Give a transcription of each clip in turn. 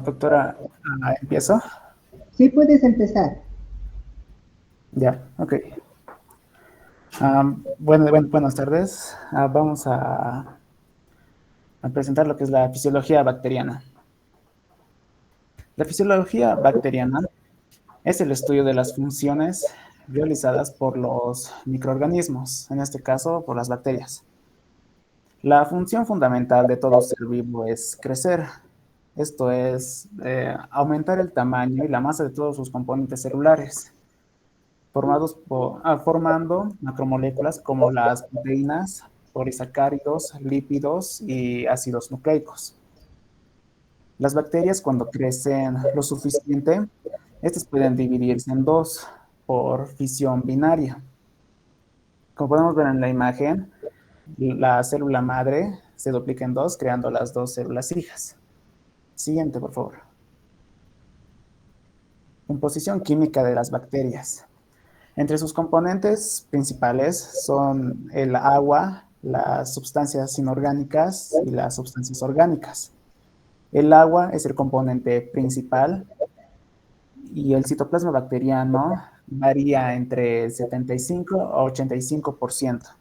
Doctora, ¿empiezo? Sí puedes empezar. Ya, ok. Buenas tardes. Vamos a presentar lo que es la fisiología bacteriana. La fisiología bacteriana es el estudio de las funciones realizadas por los microorganismos, en este caso por las bacterias. La función fundamental de todo ser vivo es crecer. Esto es aumentar el tamaño y la masa de todos sus componentes celulares, formando macromoléculas como las proteínas, polisacáridos, lípidos y ácidos nucleicos. Las bacterias, cuando crecen lo suficiente, estas pueden dividirse en dos por fisión binaria. Como podemos ver en la imagen, la célula madre se duplica en dos, creando las dos células hijas. Siguiente, por favor. Composición química de las bacterias. Entre sus componentes principales son el agua, las sustancias inorgánicas y las sustancias orgánicas. El agua es el componente principal y el citoplasma bacteriano varía entre 75 a 85%.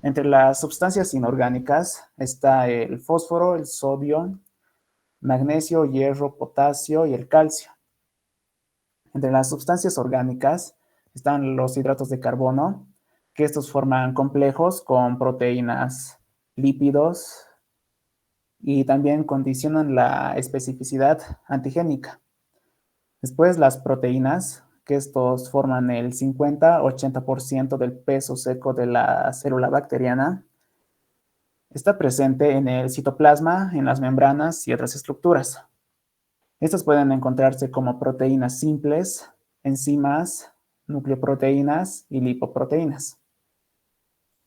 Entre las sustancias inorgánicas está el fósforo, el sodio, magnesio, hierro, potasio y el calcio. Entre las sustancias orgánicas están los hidratos de carbono, que estos forman complejos con proteínas, lípidos y también condicionan la especificidad antigénica. Después las proteínas, que estos forman el 50-80% del peso seco de la célula bacteriana, está presente en el citoplasma, en las membranas y otras estructuras. Estas pueden encontrarse como proteínas simples, enzimas, nucleoproteínas y lipoproteínas.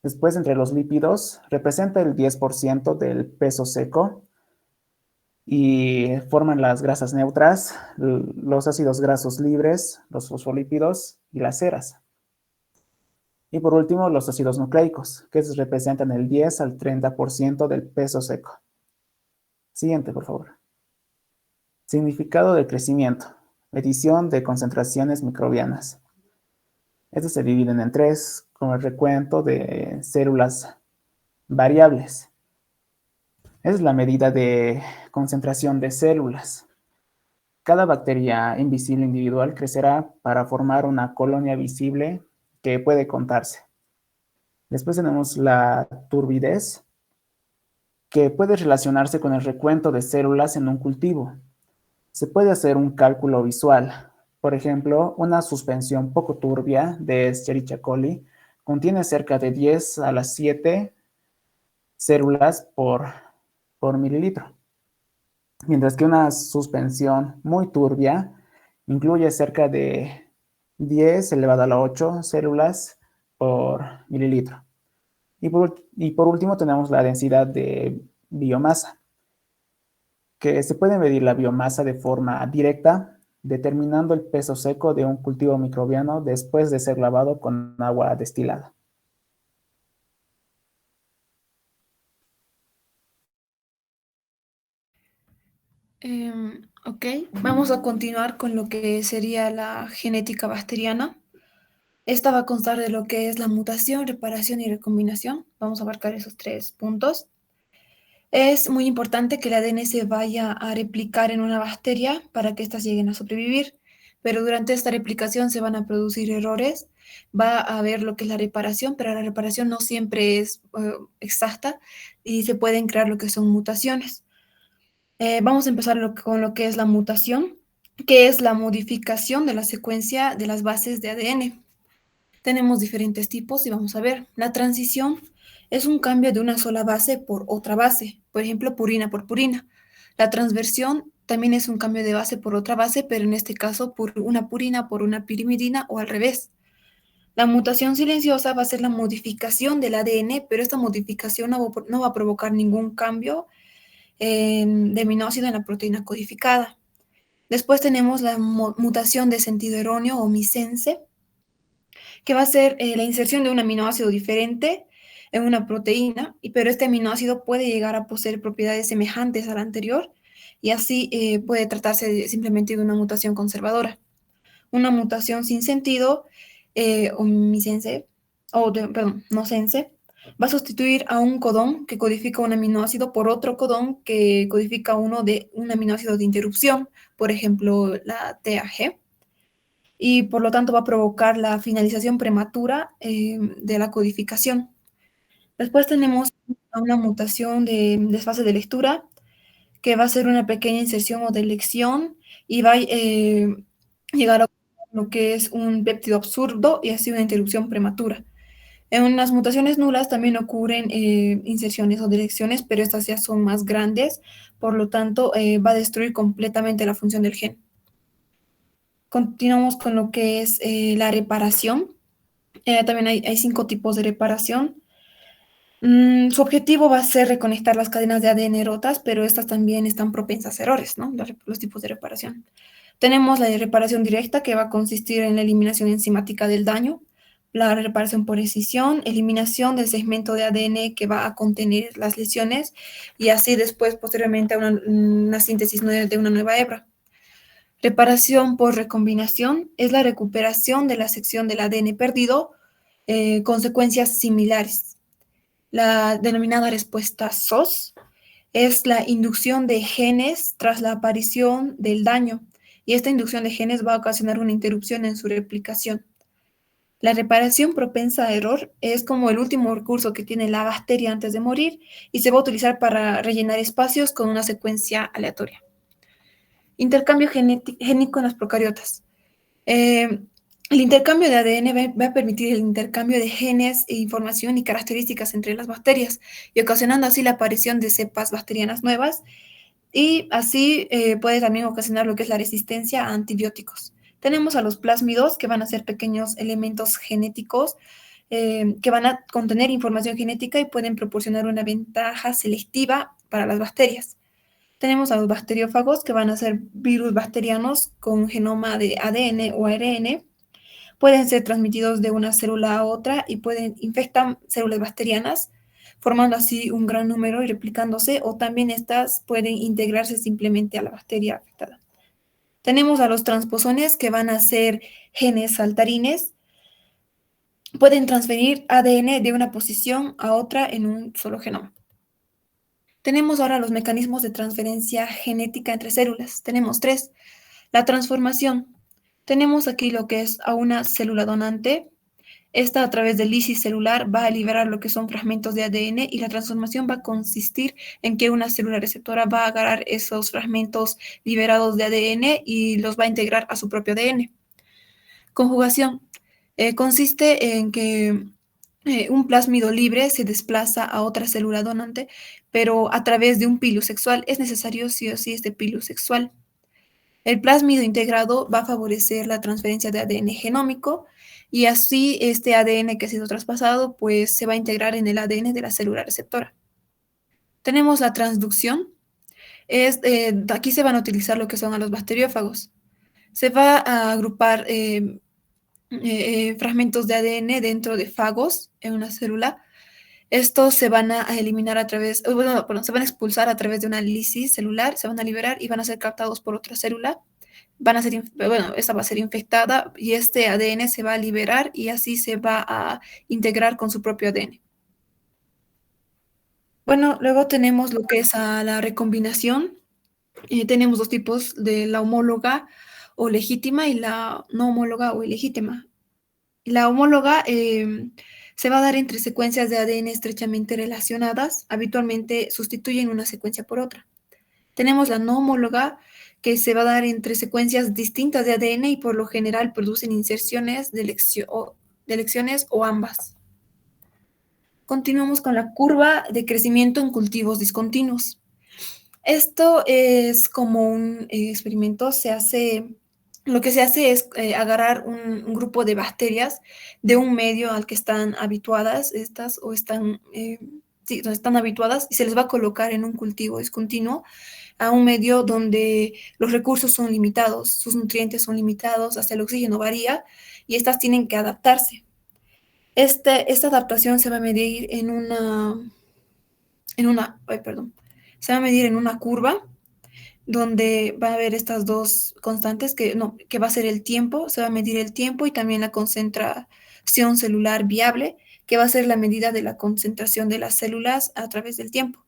Después, entre los lípidos, representa el 10% del peso seco y forman las grasas neutras, los ácidos grasos libres, los fosfolípidos y las ceras. Y por último, los ácidos nucleicos, que representan el 10 al 30% del peso seco. Siguiente, por favor. Significado del crecimiento. Medición de concentraciones microbianas. Estos se dividen en tres, con el recuento de células variables. Es la medida de concentración de células. Cada bacteria invisible individual crecerá para formar una colonia visible que puede contarse. Después tenemos la turbidez, que puede relacionarse con el recuento de células en un cultivo. Se puede hacer un cálculo visual. Por ejemplo, una suspensión poco turbia de Escherichia coli contiene cerca de 10 a las 7 células por mililitro, mientras que una suspensión muy turbia incluye cerca de 10 elevado a la 8 células por mililitro. Y por último tenemos la densidad de biomasa, que se puede medir la biomasa de forma directa, determinando el peso seco de un cultivo microbiano después de ser lavado con agua destilada. Ok, vamos a continuar con lo que sería la genética bacteriana. Esta va a constar de lo que es la mutación, reparación y recombinación. Vamos a abarcar esos tres puntos. Es muy importante que el ADN se vaya a replicar en una bacteria para que éstas lleguen a sobrevivir, pero durante esta replicación se van a producir errores. Va a haber lo que es la reparación, pero la reparación no siempre es exacta y se pueden crear lo que son mutaciones. Vamos a empezar con lo que es la mutación, que es la modificación de la secuencia de las bases de ADN. Tenemos diferentes tipos y vamos a ver. La transición es un cambio de una sola base por otra base, por ejemplo, purina por purina. La transversión también es un cambio de base por otra base, pero en este caso por una purina por una pirimidina o al revés. La mutación silenciosa va a ser la modificación del ADN, pero esta modificación no va a provocar ningún cambio de aminoácido en la proteína codificada. Después tenemos la mutación de sentido erróneo o missense, que va a ser la inserción de un aminoácido diferente en una proteína, pero este aminoácido puede llegar a poseer propiedades semejantes al anterior y así puede tratarse simplemente de una mutación conservadora. Una mutación sin sentido, omisense, perdón, no sense, va a sustituir a un codón que codifica un aminoácido por otro codón que codifica un aminoácido de interrupción, por ejemplo, la TAG, y por lo tanto va a provocar la finalización prematura de la codificación. Después tenemos una mutación de desfase de lectura, que va a ser una pequeña inserción o delección y va a llegar a lo que es un péptido absurdo y así una interrupción prematura. En las mutaciones nulas también ocurren inserciones o delecciones, pero estas ya son más grandes, por lo tanto va a destruir completamente la función del gen. Continuamos con lo que es la reparación. También hay 5 tipos de reparación. Su objetivo va a ser reconectar las cadenas de ADN rotas, pero estas también están propensas a errores, ¿no? Los tipos de reparación. Tenemos la de reparación directa, que va a consistir en la eliminación enzimática del daño, la reparación por escisión, eliminación del segmento de ADN que va a contener las lesiones y así después, posteriormente, a una síntesis de una nueva hebra. Reparación por recombinación es la recuperación de la sección del ADN perdido con secuencias similares. La denominada respuesta SOS es la inducción de genes tras la aparición del daño, y esta inducción de genes va a ocasionar una interrupción en su replicación. La reparación propensa a error es como el último recurso que tiene la bacteria antes de morir y se va a utilizar para rellenar espacios con una secuencia aleatoria. Intercambio génico en las procariotas. El intercambio de ADN va a permitir el intercambio de genes, información y características entre las bacterias y ocasionando así la aparición de cepas bacterianas nuevas y así puede también ocasionar lo que es la resistencia a antibióticos. Tenemos a los plásmidos, que van a ser pequeños elementos genéticos que van a contener información genética y pueden proporcionar una ventaja selectiva para las bacterias. Tenemos a los bacteriófagos, que van a ser virus bacterianos con genoma de ADN o ARN. Pueden ser transmitidos de una célula a otra y infectar células bacterianas, formando así un gran número y replicándose, o también estas pueden integrarse simplemente a la bacteria afectada. Tenemos a los transposones, que van a ser genes saltarines. Pueden transferir ADN de una posición a otra en un solo genoma. Tenemos ahora los mecanismos de transferencia genética entre células. Tenemos 3. La transformación. Tenemos aquí lo que es a una célula donante. Esta, a través de lisis celular, va a liberar lo que son fragmentos de ADN y la transformación va a consistir en que una célula receptora va a agarrar esos fragmentos liberados de ADN y los va a integrar a su propio ADN. Conjugación. Consiste en que un plásmido libre se desplaza a otra célula donante, pero a través de un pilo sexual. Es necesario sí o sí este pilo sexual. El plásmido integrado va a favorecer la transferencia de ADN genómico y así este ADN que ha sido traspasado pues se va a integrar en el ADN de la célula receptora. Tenemos la transducción. Aquí se van a utilizar lo que son a los bacteriófagos. Se va a agrupar fragmentos de ADN dentro de fagos en una célula. Estos se van a eliminar se van a expulsar a través de una lisis celular, se van a liberar y van a ser captados por otra célula. Esta va a ser infectada y este ADN se va a liberar y así se va a integrar con su propio ADN. Bueno, luego tenemos lo que es la recombinación. Tenemos 2 tipos, de la homóloga o legítima y la no homóloga o ilegítima. La homóloga se va a dar entre secuencias de ADN estrechamente relacionadas, habitualmente sustituyen una secuencia por otra. Tenemos la no homóloga, que se va a dar entre secuencias distintas de ADN y por lo general producen inserciones, delecciones o ambas. Continuamos con la curva de crecimiento en cultivos discontinuos. Esto es como un experimento, lo que se hace es agarrar un grupo de bacterias de un medio al que están habituadas estas o están sí, donde están habituadas y se les va a colocar en un cultivo discontinuo a un medio donde los recursos son limitados, sus nutrientes son limitados, hasta el oxígeno varía y estas tienen que adaptarse. Esta adaptación se va a medir se va a medir en una curva donde va a haber estas dos constantes que va a ser el tiempo, se va a medir el tiempo y también la concentración celular viable, que va a ser la medida de la concentración de las células a través del tiempo.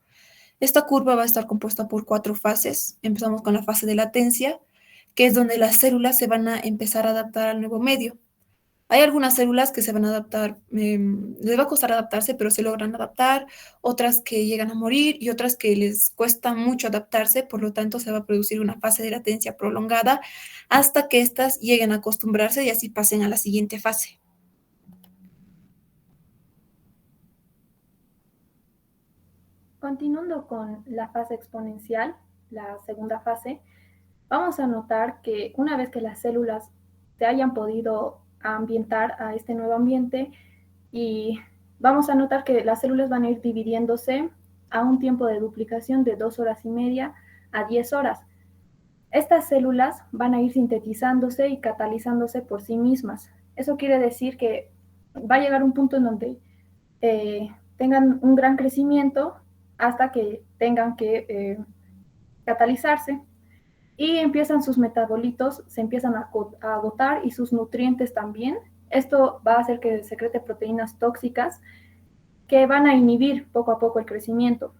Esta curva va a estar compuesta por 4 fases. Empezamos con la fase de latencia, que es donde las células se van a empezar a adaptar al nuevo medio. Hay algunas células que se van a adaptar, les va a costar adaptarse, pero se logran adaptar, otras que llegan a morir y otras que les cuesta mucho adaptarse, por lo tanto se va a producir una fase de latencia prolongada hasta que éstas lleguen a acostumbrarse y así pasen a la siguiente fase. Continuando con la fase exponencial, la segunda fase, vamos a notar que una vez que las células se hayan podido ambientar a este nuevo ambiente, y vamos a notar que las células van a ir dividiéndose a un tiempo de duplicación de 2 horas y media a 10 horas. Estas células van a ir sintetizándose y catalizándose por sí mismas. Eso quiere decir que va a llegar un punto en donde tengan un gran crecimiento hasta que tengan que catalizarse y empiezan sus metabolitos, se empiezan a agotar y sus nutrientes también. Esto va a hacer que secrete proteínas tóxicas que van a inhibir poco a poco el crecimiento.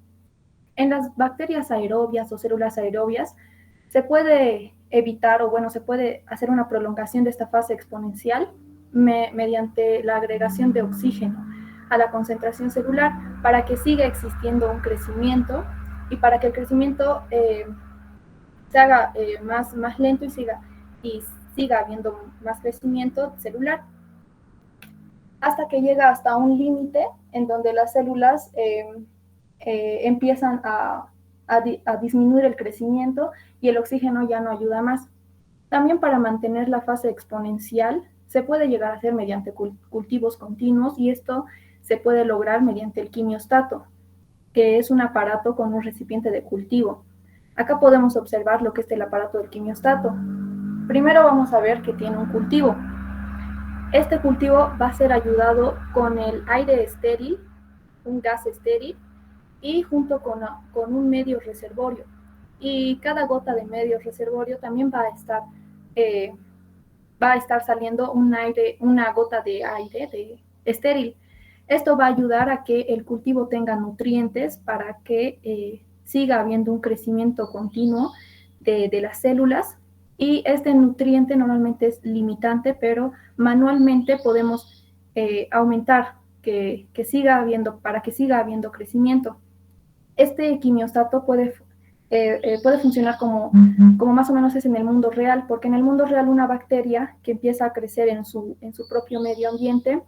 En las bacterias aerobias o células aerobias se puede evitar se puede hacer una prolongación de esta fase exponencial mediante la agregación de oxígeno a la concentración celular para que siga existiendo un crecimiento y para que el crecimiento se haga más lento y siga habiendo más crecimiento celular, hasta que llega hasta un límite en donde las células empiezan a disminuir el crecimiento y el oxígeno ya no ayuda más. También para mantener la fase exponencial se puede llegar a hacer mediante cultivos continuos y esto se puede lograr mediante el quimiostato, que es un aparato con un recipiente de cultivo. Acá podemos observar lo que es el aparato del quimiostato. Primero vamos a ver que tiene un cultivo. Este cultivo va a ser ayudado con el aire estéril, un gas estéril, y junto con un medio reservorio. Y cada gota de medio reservorio también va a estar saliendo una gota de aire estéril. Esto va a ayudar a que el cultivo tenga nutrientes para que siga habiendo un crecimiento continuo de las células. Y este nutriente normalmente es limitante, pero manualmente podemos aumentar para que siga habiendo crecimiento. Este quimiostato puede funcionar como más o menos es en el mundo real, porque en el mundo real una bacteria que empieza a crecer en su propio medio ambiente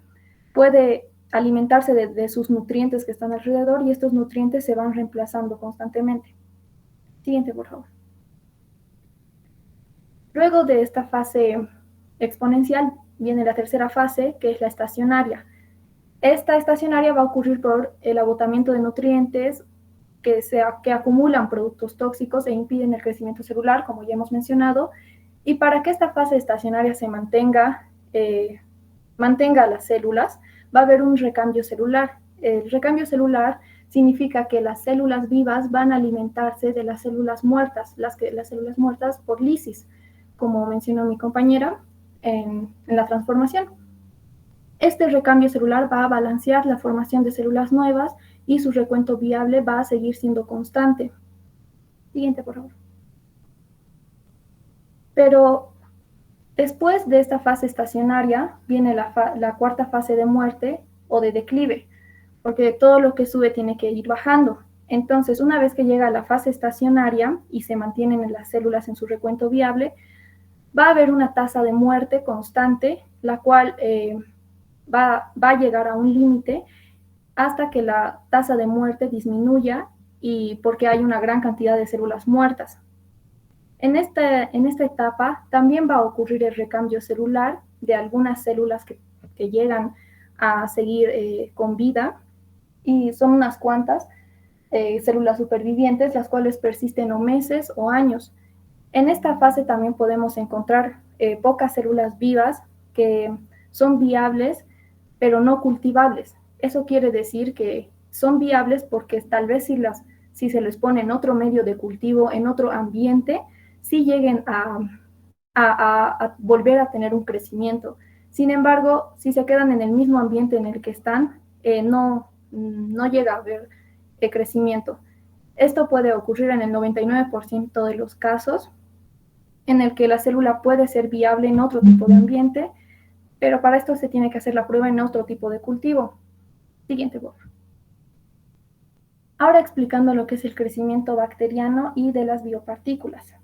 puede alimentarse de sus nutrientes que están alrededor y estos nutrientes se van reemplazando constantemente. Siguiente, por favor. Luego de esta fase exponencial viene la tercera fase, que es la estacionaria. Esta estacionaria va a ocurrir por el agotamiento de nutrientes que acumulan productos tóxicos e impiden el crecimiento celular, como ya hemos mencionado. Y para que esta fase estacionaria se mantenga las células, va a haber un recambio celular. El recambio celular significa que las células vivas van a alimentarse de las células muertas, las células muertas por lisis, como mencionó mi compañera en la transformación. Este recambio celular va a balancear la formación de células nuevas y su recuento viable va a seguir siendo constante. Siguiente, por favor. Pero después de esta fase estacionaria viene la cuarta fase de muerte o de declive, porque todo lo que sube tiene que ir bajando. Entonces, una vez que llega a la fase estacionaria y se mantienen las células en su recuento viable, va a haber una tasa de muerte constante, la cual va a llegar a un límite hasta que la tasa de muerte disminuya y porque hay una gran cantidad de células muertas. En esta etapa también va a ocurrir el recambio celular de algunas células que llegan a seguir con vida y son unas cuantas células supervivientes, las cuales persisten o meses o años. En esta fase también podemos encontrar pocas células vivas que son viables, pero no cultivables. Eso quiere decir que son viables porque tal vez si se les pone en otro medio de cultivo, en otro ambiente, sí lleguen a volver a tener un crecimiento. Sin embargo, si se quedan en el mismo ambiente en el que están, no llega a haber crecimiento. Esto puede ocurrir en el 99% de los casos, en el que la célula puede ser viable en otro tipo de ambiente, pero para esto se tiene que hacer la prueba en otro tipo de cultivo. Siguiente, por favor. Ahora explicando lo que es el crecimiento bacteriano y de las biopartículas.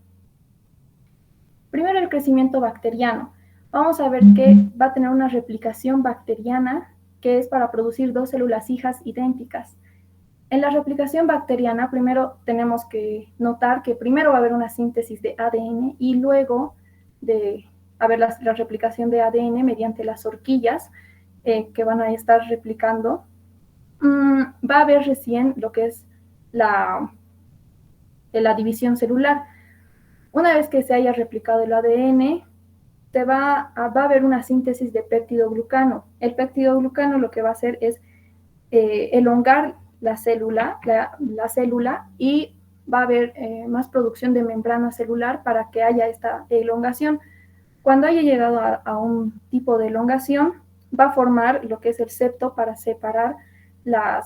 Primero el crecimiento bacteriano. Vamos a ver que va a tener una replicación bacteriana que es para producir dos células hijas idénticas. En la replicación bacteriana, primero tenemos que notar que primero va a haber una síntesis de ADN y luego de haber la replicación de ADN mediante las horquillas que van a estar replicando, va a haber recién lo que es la división celular. Una vez que se haya replicado el ADN, va a haber una síntesis de péptidoglucano. El péptidoglucano lo que va a hacer es elongar la célula y va a haber más producción de membrana celular para que haya esta elongación. Cuando haya llegado a un tipo de elongación, va a formar lo que es el septo para separar la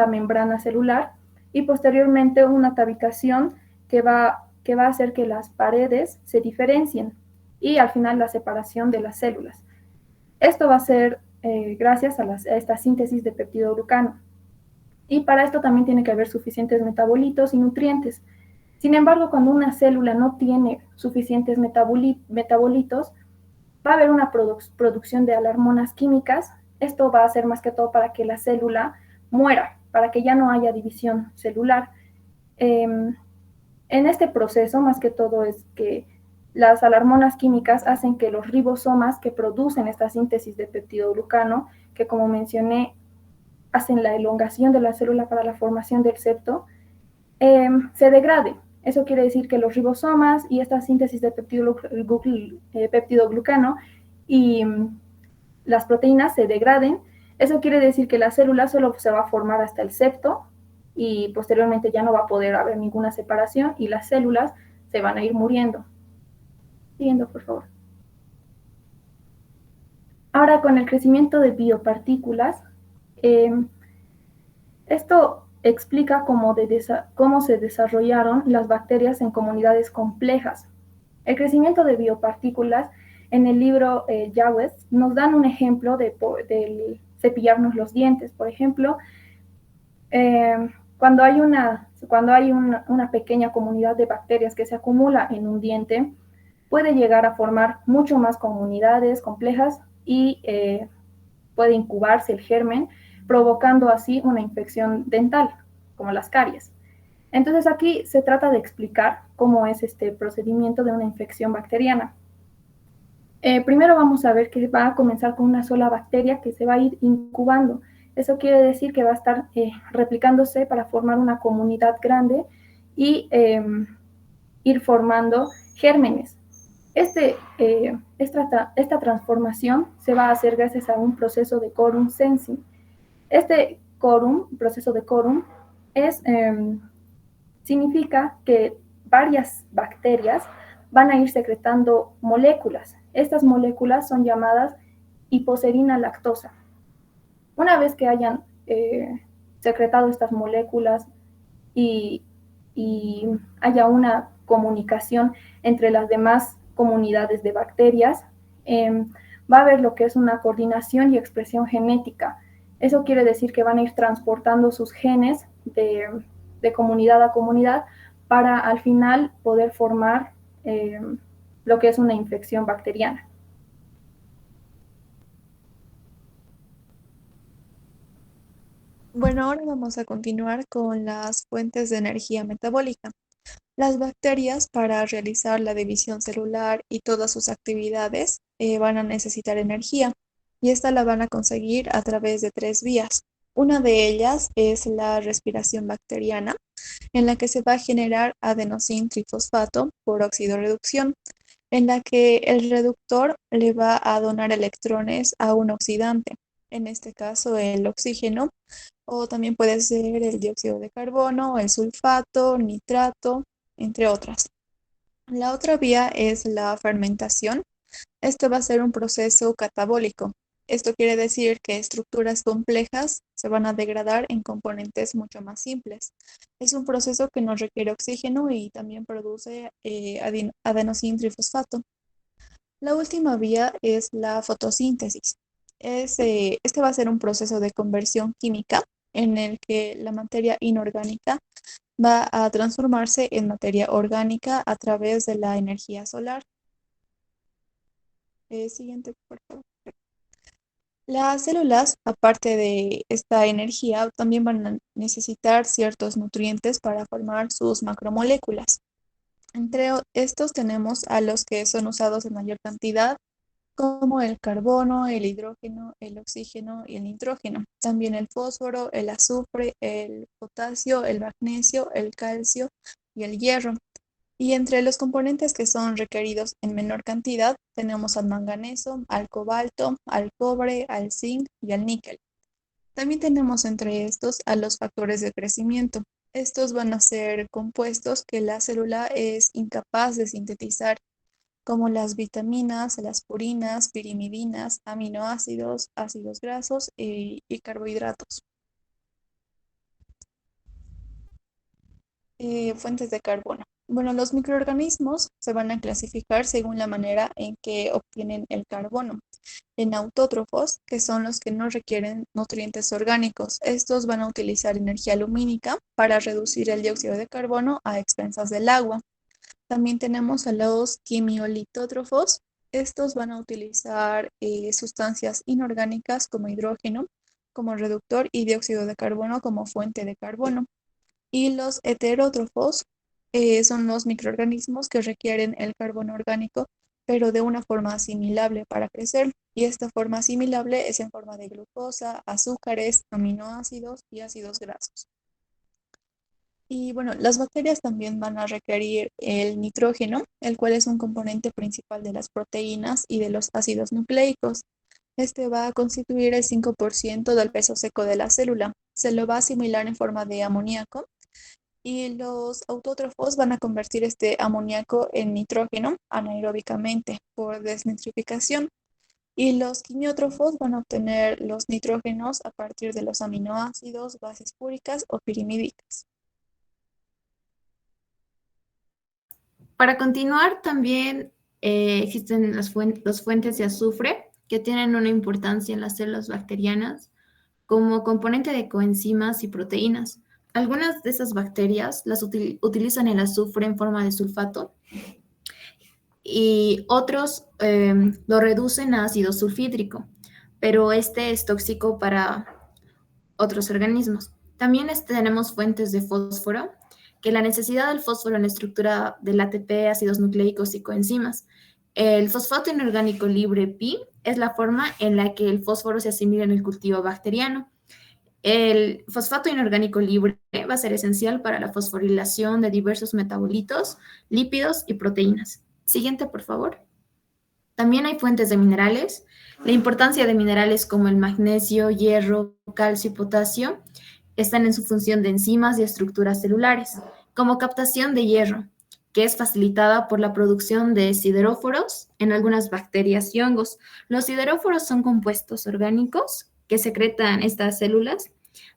membrana celular y posteriormente una tabicación que va a hacer que las paredes se diferencien y al final la separación de las células. Esto va a ser gracias a esta síntesis de peptidoglucano. Y para esto también tiene que haber suficientes metabolitos y nutrientes. Sin embargo, cuando una célula no tiene suficientes metabolitos, va a haber una producción de alarmonas químicas. Esto va a ser más que todo para que la célula muera, para que ya no haya división celular. En este proceso, más que todo, es que las alarmonas químicas hacen que los ribosomas que producen esta síntesis de peptidoglucano, que como mencioné, hacen la elongación de la célula para la formación del septo, se degrade. Eso quiere decir que los ribosomas y esta síntesis de peptidoglucano y las proteínas se degraden. Eso quiere decir que la célula solo se va a formar hasta el septo y posteriormente ya no va a poder haber ninguna separación y las células se van a ir muriendo. Siguiendo, por favor. Ahora, con el crecimiento de biopartículas, esto explica cómo se desarrollaron las bacterias en comunidades complejas. El crecimiento de biopartículas, en el libro Yawes, nos dan un ejemplo de cepillarnos los dientes. Por ejemplo, cuando hay una pequeña comunidad de bacterias que se acumula en un diente, puede llegar a formar mucho más comunidades complejas y puede incubarse el germen, provocando así una infección dental, como las caries. Entonces aquí se trata de explicar cómo es este procedimiento de una infección bacteriana. Primero vamos a ver que va a comenzar con una sola bacteria que se va a ir incubando. Eso quiere decir que va a estar replicándose para formar una comunidad grande y ir formando gérmenes. Esta transformación se va a hacer gracias a un proceso de quorum sensing. Este proceso de quorum, significa que varias bacterias van a ir secretando moléculas. Estas moléculas son llamadas hiposerina lactosa. Una vez que hayan secretado estas moléculas y haya una comunicación entre las demás comunidades de bacterias, va a haber lo que es una coordinación y expresión genética. Eso quiere decir que van a ir transportando sus genes de comunidad a comunidad para al final poder formar lo que es una infección bacteriana. Bueno, ahora vamos a continuar con las fuentes de energía metabólica. Las bacterias, para realizar la división celular y todas sus actividades, van a necesitar energía y esta la van a conseguir a través de tres vías. Una de ellas es la respiración bacteriana, en la que se va a generar adenosín trifosfato por oxidorreducción, en la que el reductor le va a donar electrones a un oxidante, en este caso el oxígeno, o también puede ser el dióxido de carbono, el sulfato, nitrato, entre otras. La otra vía es la fermentación. Esto va a ser un proceso catabólico. Esto quiere decir que estructuras complejas se van a degradar en componentes mucho más simples. Es un proceso que no requiere oxígeno y también produce adenosín trifosfato. La última vía es la fotosíntesis. Este va a ser un proceso de conversión química en el que la materia inorgánica va a transformarse en materia orgánica a través de la energía solar. Siguiente, por favor. Las células, aparte de esta energía, también van a necesitar ciertos nutrientes para formar sus macromoléculas. Entre estos tenemos a los que son usados en mayor cantidad, como el carbono, el hidrógeno, el oxígeno y el nitrógeno. También el fósforo, el azufre, el potasio, el magnesio, el calcio y el hierro. Y entre los componentes que son requeridos en menor cantidad tenemos al manganeso, al cobalto, al cobre, al zinc y al níquel. También tenemos entre estos a los factores de crecimiento. Estos van a ser compuestos que la célula es incapaz de sintetizar, como las vitaminas, las purinas, pirimidinas, aminoácidos, ácidos grasos y carbohidratos. Fuentes de carbono. Bueno, los microorganismos se van a clasificar según la manera en que obtienen el carbono. En autótrofos, que son los que no requieren nutrientes orgánicos. Estos van a utilizar energía lumínica para reducir el dióxido de carbono a expensas del agua. También tenemos a los quimiolitótrofos. Estos van a utilizar sustancias inorgánicas como hidrógeno como reductor y dióxido de carbono como fuente de carbono. Y los heterótrofos son los microorganismos que requieren el carbono orgánico, pero de una forma asimilable para crecer. Y esta forma asimilable es en forma de glucosa, azúcares, aminoácidos y ácidos grasos. Y bueno, las bacterias también van a requerir el nitrógeno, el cual es un componente principal de las proteínas y de los ácidos nucleicos. Este va a constituir el 5% del peso seco de la célula. Se lo va a asimilar en forma de amoníaco y los autótrofos van a convertir este amoníaco en nitrógeno anaeróbicamente por desnitrificación. Y los quimiótrofos van a obtener los nitrógenos a partir de los aminoácidos, bases púricas o pirimídicas. Para continuar, también existen las fuentes de azufre que tienen una importancia en las células bacterianas como componente de coenzimas y proteínas. Algunas de esas bacterias utilizan el azufre en forma de sulfato y otros lo reducen a ácido sulfídrico, pero este es tóxico para otros organismos. También tenemos fuentes de fósforo, que la necesidad del fósforo en la estructura del ATP, ácidos nucleicos y coenzimas. El fosfato inorgánico libre Pi es la forma en la que el fósforo se asimila en el cultivo bacteriano. El fosfato inorgánico libre va a ser esencial para la fosforilación de diversos metabolitos, lípidos y proteínas. Siguiente, por favor. También hay fuentes de minerales. La importancia de minerales como el magnesio, hierro, calcio y potasio están en su función de enzimas y estructuras celulares, como captación de hierro, que es facilitada por la producción de sideróforos en algunas bacterias y hongos. Los sideróforos son compuestos orgánicos que secretan estas células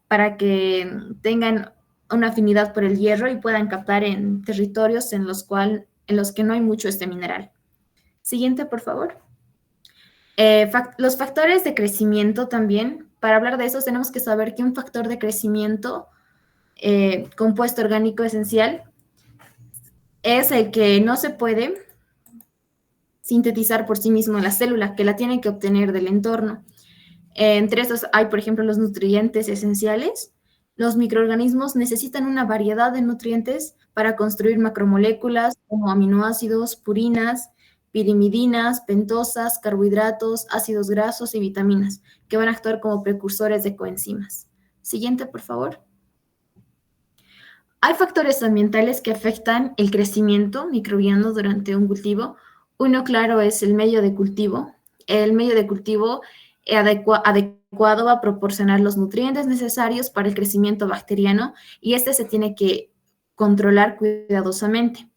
para que tengan una afinidad por el hierro y puedan captar en territorios en los que no hay mucho este mineral. Siguiente, por favor. Los factores de crecimiento también. Para hablar de eso tenemos que saber que un factor de crecimiento compuesto orgánico esencial es el que no se puede sintetizar por sí mismo en la célula, que la tiene que obtener del entorno. Entre estos hay, por ejemplo, los nutrientes esenciales. Los microorganismos necesitan una variedad de nutrientes para construir macromoléculas como aminoácidos, purinas, pirimidinas, pentosas, carbohidratos, ácidos grasos y vitaminas, que van a actuar como precursores de coenzimas. Siguiente, por favor. Hay factores ambientales que afectan el crecimiento microbiano durante un cultivo. Uno claro es el medio de cultivo. El medio de cultivo adecuado va a proporcionar los nutrientes necesarios para el crecimiento bacteriano y este se tiene que controlar cuidadosamente.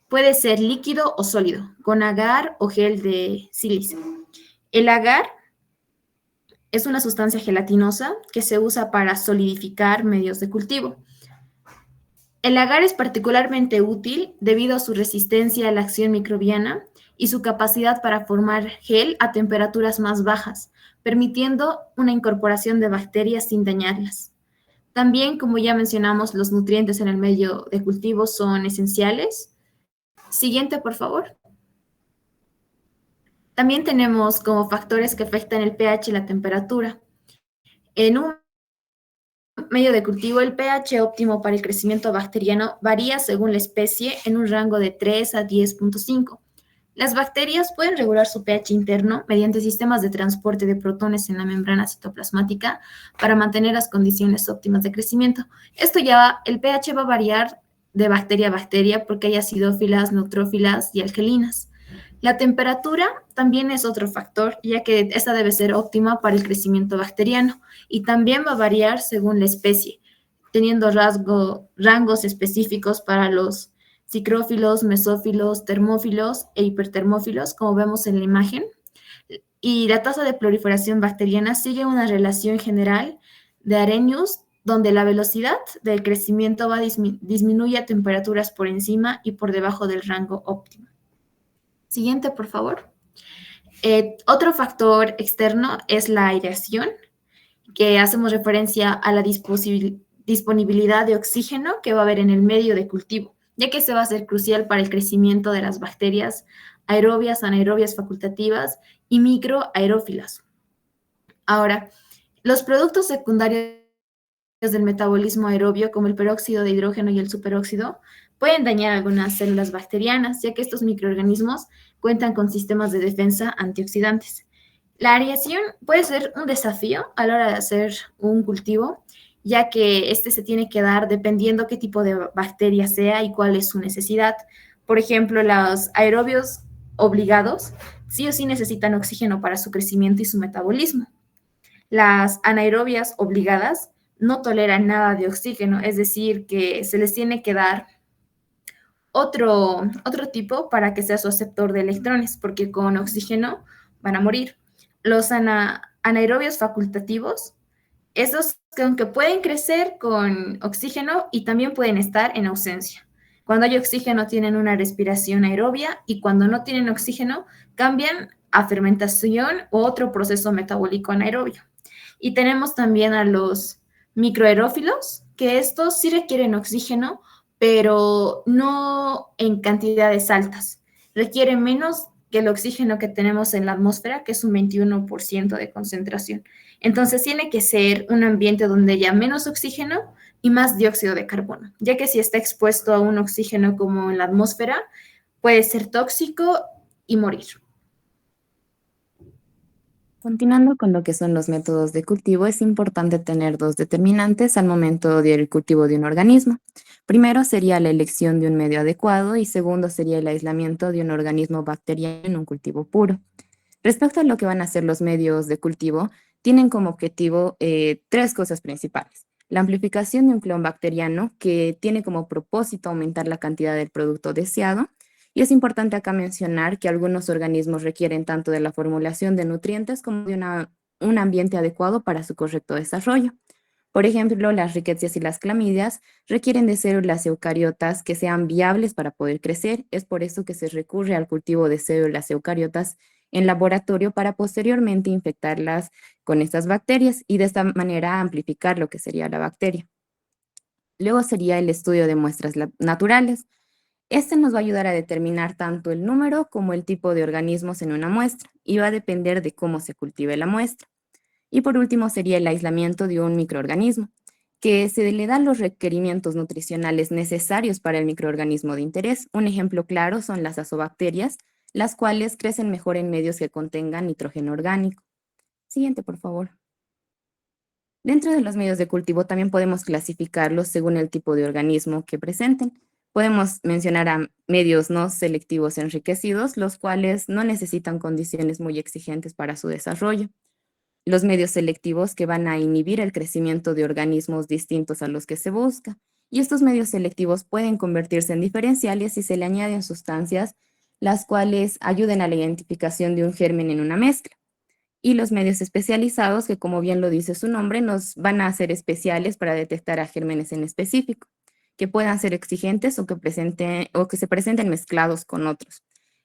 Puede ser líquido o sólido, con agar o gel de sílice. El agar es una sustancia gelatinosa que se usa para solidificar medios de cultivo. El agar es particularmente útil debido a su resistencia a la acción microbiana y su capacidad para formar gel a temperaturas más bajas, permitiendo una incorporación de bacterias sin dañarlas. También, como ya mencionamos, los nutrientes en el medio de cultivo son esenciales. Siguiente, por favor. También tenemos como factores que afectan el pH y la temperatura. En un medio de cultivo, el pH óptimo para el crecimiento bacteriano varía según la especie en un rango de 3 a 10.5. Las bacterias pueden regular su pH interno mediante sistemas de transporte de protones en la membrana citoplasmática para mantener las condiciones óptimas de crecimiento. El pH va a variar de bacteria a bacteria porque hay acidófilas, neutrófilas y alcalinas. La temperatura también es otro factor, ya que esta debe ser óptima para el crecimiento bacteriano y también va a variar según la especie, teniendo rangos específicos para los psicrófilos, mesófilos, termófilos e hipertermófilos, como vemos en la imagen. Y la tasa de proliferación bacteriana sigue una relación general de Arrhenius, donde la velocidad del crecimiento disminuye a temperaturas por encima y por debajo del rango óptimo. Siguiente, por favor. Otro factor externo es la aireación, que hacemos referencia a la disponibilidad de oxígeno que va a haber en el medio de cultivo, ya que se va a ser crucial para el crecimiento de las bacterias aerobias, anaerobias facultativas y microaerófilas. Ahora, los productos secundarios del metabolismo aerobio, como el peróxido de hidrógeno y el superóxido, pueden dañar algunas células bacterianas, ya que estos microorganismos cuentan con sistemas de defensa antioxidantes. La aireación puede ser un desafío a la hora de hacer un cultivo, ya que este se tiene que dar dependiendo qué tipo de bacteria sea y cuál es su necesidad. Por ejemplo, los aerobios obligados sí o sí necesitan oxígeno para su crecimiento y su metabolismo. Las anaerobias obligadas no toleran nada de oxígeno, es decir, que se les tiene que dar otro tipo para que sea su aceptor de electrones, porque con oxígeno van a morir. Los anaerobios facultativos, esos que aunque pueden crecer con oxígeno y también pueden estar en ausencia. Cuando hay oxígeno tienen una respiración aerobia y cuando no tienen oxígeno cambian a fermentación u otro proceso metabólico anaerobio. Y tenemos también a los microaerófilos, que estos sí requieren oxígeno, pero no en cantidades altas. Requiere menos que el oxígeno que tenemos en la atmósfera, que es un 21% de concentración. Entonces tiene que ser un ambiente donde haya menos oxígeno y más dióxido de carbono, ya que si está expuesto a un oxígeno como en la atmósfera, puede ser tóxico y morir. Continuando con lo que son los métodos de cultivo, es importante tener dos determinantes al momento del cultivo de un organismo. Primero sería la elección de un medio adecuado y segundo sería el aislamiento de un organismo bacteriano en un cultivo puro. Respecto a lo que van a ser los medios de cultivo, tienen como objetivo tres cosas principales. La amplificación de un clon bacteriano que tiene como propósito aumentar la cantidad del producto deseado. Y es importante acá mencionar que algunos organismos requieren tanto de la formulación de nutrientes como de un ambiente adecuado para su correcto desarrollo. Por ejemplo, las riquecias y las clamidias requieren de células eucariotas que sean viables para poder crecer. Es por eso que se recurre al cultivo de células eucariotas en laboratorio para posteriormente infectarlas con estas bacterias y de esta manera amplificar lo que sería la bacteria. Luego sería el estudio de muestras naturales. Este nos va a ayudar a determinar tanto el número como el tipo de organismos en una muestra y va a depender de cómo se cultive la muestra. Y por último sería el aislamiento de un microorganismo, que se le dan los requerimientos nutricionales necesarios para el microorganismo de interés. Un ejemplo claro son las azobacterias, las cuales crecen mejor en medios que contengan nitrógeno orgánico. Siguiente, por favor. Dentro de los medios de cultivo también podemos clasificarlos según el tipo de organismo que presenten. Podemos mencionar a medios no selectivos enriquecidos, los cuales no necesitan condiciones muy exigentes para su desarrollo. Los medios selectivos que van a inhibir el crecimiento de organismos distintos a los que se busca. Y estos medios selectivos pueden convertirse en diferenciales si se le añaden sustancias las cuales ayuden a la identificación de un germen en una mezcla. Y los medios especializados, que como bien lo dice su nombre, nos van a hacer especiales para detectar a gérmenes en específico, que puedan ser exigentes o que se presenten mezclados con otros.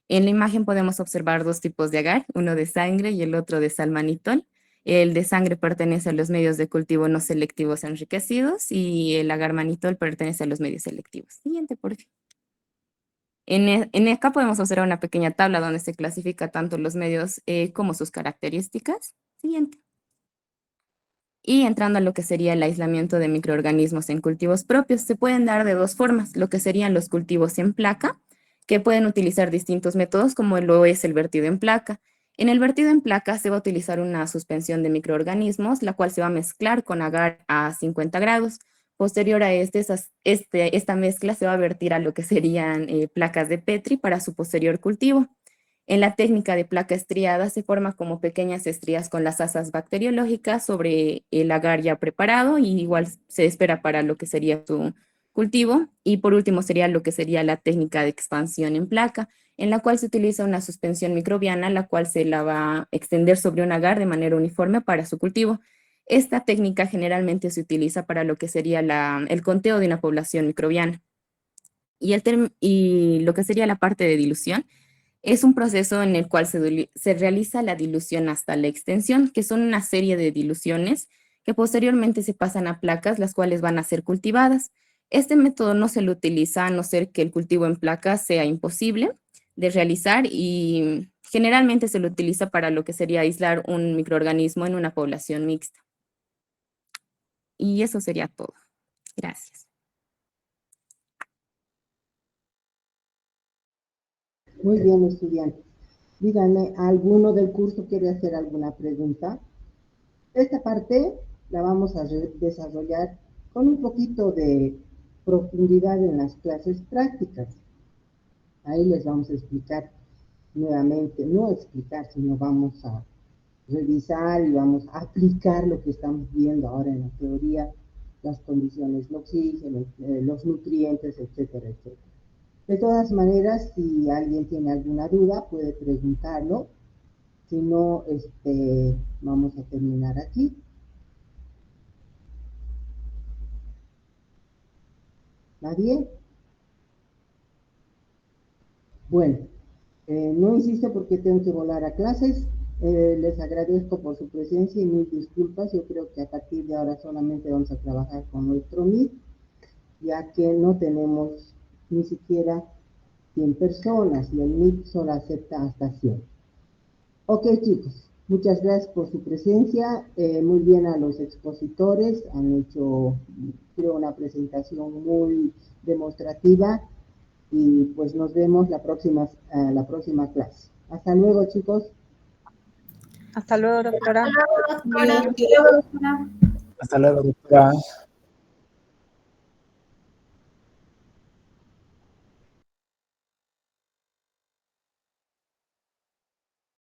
En la imagen podemos observar dos tipos de agar, uno de sangre y el otro de salmanitol. El de sangre pertenece a los medios de cultivo no selectivos enriquecidos y el agar manitol pertenece a los medios selectivos. Siguiente, por favor. En acá podemos observar una pequeña tabla donde se clasifica tanto los medios como sus características. Siguiente. Y entrando a lo que sería el aislamiento de microorganismos en cultivos propios, se pueden dar de dos formas, lo que serían los cultivos en placa, que pueden utilizar distintos métodos, como lo es el vertido en placa. En el vertido en placa se va a utilizar una suspensión de microorganismos, la cual se va a mezclar con agar a 50 grados. Posterior a esta mezcla se va a vertir a lo que serían placas de Petri para su posterior cultivo. En la técnica de placa estriada se forma como pequeñas estrías con las asas bacteriológicas sobre el agar ya preparado y igual se espera para lo que sería su cultivo. Y por último sería lo que sería la técnica de expansión en placa, en la cual se utiliza una suspensión microbiana, la cual se la va a extender sobre un agar de manera uniforme para su cultivo. Esta técnica generalmente se utiliza para lo que sería el conteo de una población microbiana. Y lo que sería la parte de dilución es un proceso en el cual se realiza la dilución hasta la extensión, que son una serie de diluciones que posteriormente se pasan a placas, las cuales van a ser cultivadas. Este método no se lo utiliza a no ser que el cultivo en placas sea imposible de realizar y generalmente se lo utiliza para lo que sería aislar un microorganismo en una población mixta. Y eso sería todo. Gracias. Muy bien, estudiantes. Díganme, ¿alguno del curso quiere hacer alguna pregunta? Esta parte la vamos a desarrollar con un poquito de profundidad en las clases prácticas. Ahí les vamos a explicar nuevamente, no explicar, sino vamos a revisar y vamos a aplicar lo que estamos viendo ahora en la teoría, las condiciones del oxígeno, los nutrientes, etcétera, etcétera. De todas maneras, si alguien tiene alguna duda, puede preguntarlo. Si no, vamos a terminar aquí. ¿Va bien? Bueno, no insisto porque tengo que volar a clases. Les agradezco por su presencia y mil disculpas. Yo creo que a partir de ahora solamente vamos a trabajar con nuestro Meet, ya que no tenemos ni siquiera 100 personas y el Meet solo acepta hasta 100. Ok, chicos, muchas gracias por su presencia. Muy bien a los expositores, han hecho, creo, una presentación muy demostrativa y pues nos vemos la próxima clase. Hasta luego, chicos. Hasta luego, doctora. Hasta luego, doctora. Hasta luego, doctora.